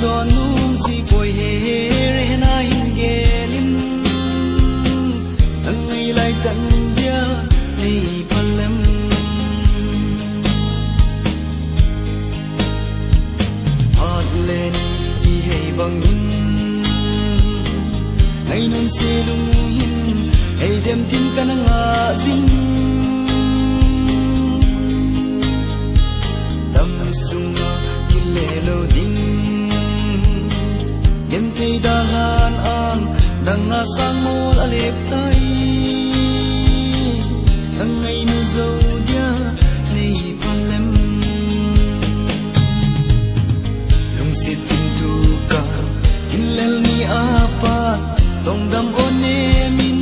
don num si poi he re na hin gelin ang ngay lai tan dia nei palem at len i hei bangin ngay nun silung hin hei dem tin kananga zin tam sunga kilelo ding yen thei dahan ang danga sang mol alep tai ang ngay nu zo dia nei palem lung sit tin tu ka kilel ni apa tong dam one min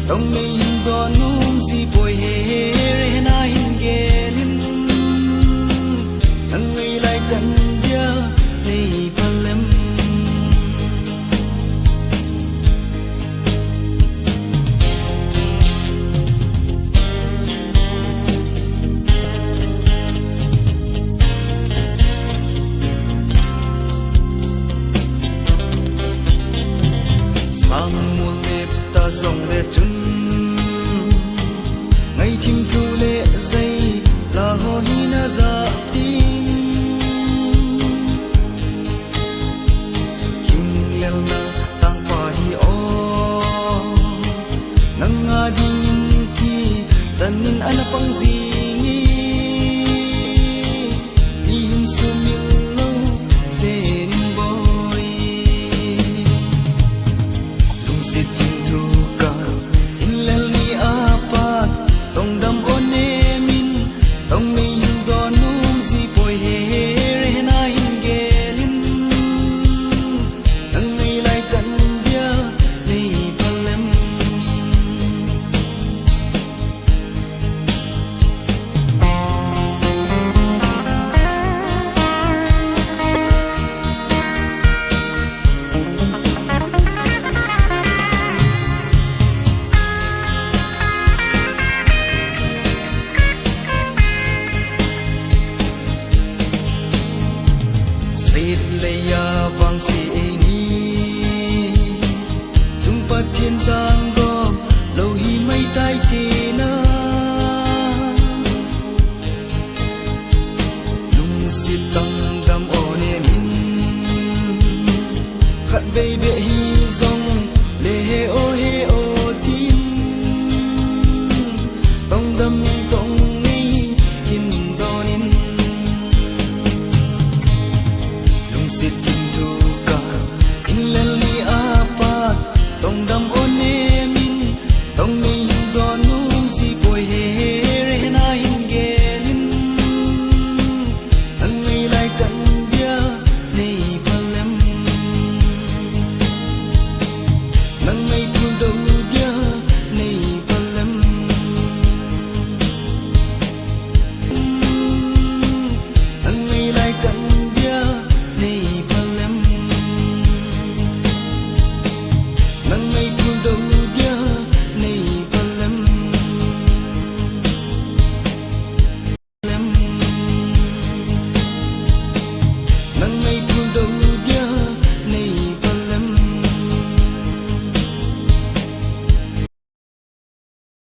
tong nei don num si poi he re na hin gelin ang ngay lai kan dia nei palem sang mulip ta song le chun ngay thim thu le dây la ho hi na za ting king lel na tang pa hi o nang nga ding ki zanin ana pang zingi din sumil lo zen boy lung sit tin tu ka in lel ni apa tong dam one min tong nei don num si poi he re na hin gelin ang nei lai kan dia nei palem Srit leya bang si ni chung pat thiên sang go lâu hi mai tai ti na lung sit tang dam one min khat vei be